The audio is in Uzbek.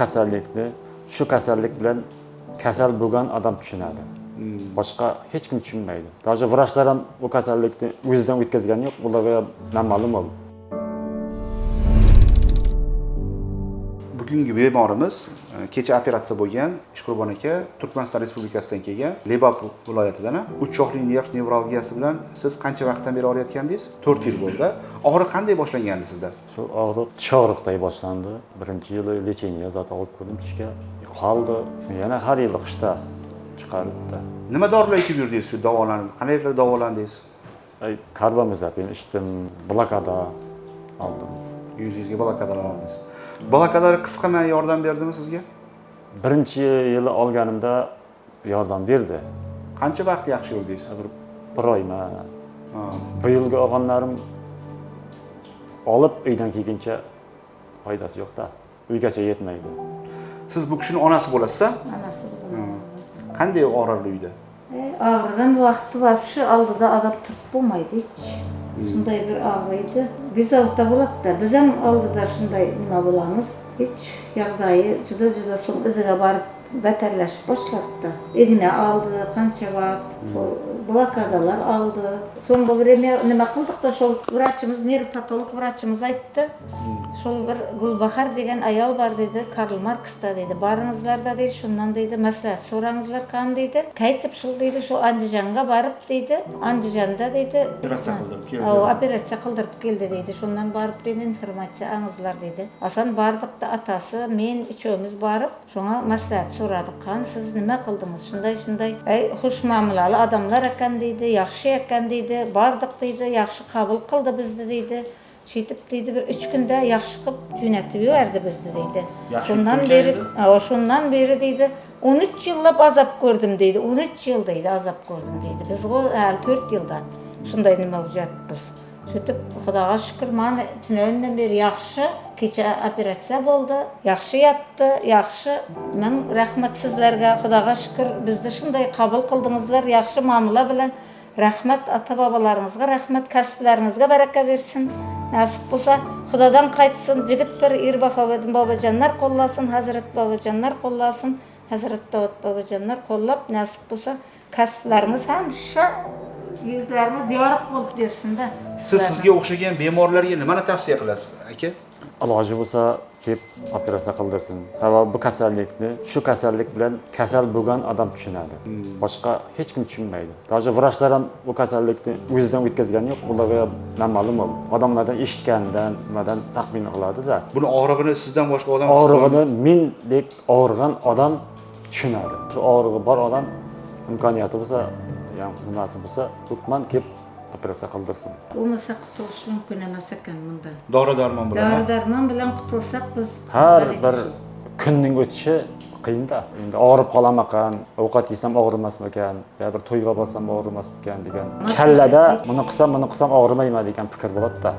kasallikni shu kasallik bilan kasal bo'lgan odam tushunadi. Boshqa hech kim tushunmaydi. Даже vrachlar ham bu kasallikni o'zidan o'tkazgani yo'q, ularga noma'lum bo'ldi. Bugungi bemorimiz kecha operatsiya bo'lgan Ishqurbon aka Turkmaniston Respublikasidan kelgan, Lebap viloyatidan. Uch choqli nerv nevralgiyasi bilan siz qancha vaqtdan beri og'riyotgandingiz? 4 yil bo'ldi. Og'riq qanday boshlangandi sizda? Shu og'riq chog'riqday boshlandi. Birinchi yili lecheniya zot olib ko'rdim tishga. Qoldi. Yana har yil qishda chiqaribdi. Nima dorilar ichib yurdingiz shu davolanib? Qanday davolandingiz? Karbamazepin ichdim, blokada oldim. Yuzingizga blokadalar oldingiz. Blokadalar qisqa yordam berdimi sizga? Birinchi yili olganimda yordam berdi. Qancha vaqt yaxshi yurdingiz? Bir oyma. Bu yilgi olganlarim olib uydan kelguncha foydasi yo'q-da. Uygacha yetmaydi. Siz bu kishining onasi bo'lasiz-a? Onasi bo'laman. Qanday og'rirdi uyda? Ağrıdan vaqti vapşı aldıda adam turib bo'lmaydi hech. Shunday bir ağrıydı. Biz avtda bo'ladi. Biz ham aldıda shunday nima bo'lamiz. Hech yog'dayi juda so'ng iziga borib beterlashib boshlabdi. Igna aldı, qancha vaqt, blokadalar aldı. So'ng bu nima qildik da şol vrachimiz, neyropatolog vrachimiz aytdi. Şol bir Gulbahar degan ayol bar dedi, Karl Marx'ta dedi. Barыңызlar da dedi, şundan dedi, maslahat so'rаңызlar qan dedi. Qaytib şol dedi, şu Andijonga borib dedi. Andijanda dedi. Operatsiya qildirib keldi. Operatsiya qildirib keldi dedi. Shundan borib dedi, informatsiya alыңызlar dedi. Asan bardık da atası, men üçömiz borib, şoňa maslahat so'radik. Qan siz nima qildingiz? Shunday, xush muomalalı adamlar ekan dedi, yaxshi ekan dedi. Bardık dedi, yaxshi qabul qildi bizni dedi. Şitip dedi bir 3 günde yaxshi qilib jo'natib yubordi bizni dedi. Şundan beri dedi 13 yıllab azap gördüm dedi. 13 yıl dedi azap gördüm dedi. Biz o 4 yıldan şunday nima bo'libmiz. Şutib Xudoga shukr, mana tundan beri yaxshi, kecha operatsiya bo'ldi, yaxshi yatdi, yaxshi. Men rahmat sizlarga, Xudoga shukr, bizni shunday qabul qildingizlar, yaxshi muomala bilan. Rahmat ata-babalarınızga, rahmat kasblaringizga baraka bersin. Nasip bo'lsa, Xudodan qaytsin. Jigit bir Erbahovedin bobojanlar qo'llasin, Hazrat bobojanlar qo'llasin, Hazrat Davud bobojanlar qo'llab, nasip bo'lsa, kasblaringiz ham shu yuzlaringiz yorug' bo'lib bersin-da. Siz sizga o'xshagan bemorlarga nimani tavsiya qilasiz, aka? Iloji bo'lsa, kelib operatsiya qildirsin. Sababi bu kasallikni shu kasallik bilan kasal bo'lgan odam tushunadi. Boshqa hech kim tushunmaydi. Даже vrachlar ham bu kasallikni o'zidan o'tkazgani yo'q, ularga noma'lum bo'ldi. Odamlardan eshitgandan, nimadan taxmin qiladi-da. Buni og'rig'ini sizdan boshqa odam og'rig'ini mendek og'rigan odam tushunadi. Shu og'rig'i bor odam imkoniyati bo'lsa, ya'ni nimasi bo'lsa, hukman kelib operatsiya qildirsin. Bo'lmasa qutulish mumkin emas ekan bundan. Dori-darmon bilan. Dori-darmon bilan qutulsak biz har bir kunning o'tishi qiyin-da. Endi og'rib qolamakan, ovqat yesam og'rimasmikan, yo bir to'yga borsam og'rimasmikan degan. Kallada buni qilsam og'rimayman degan fikr bo'ladi-da.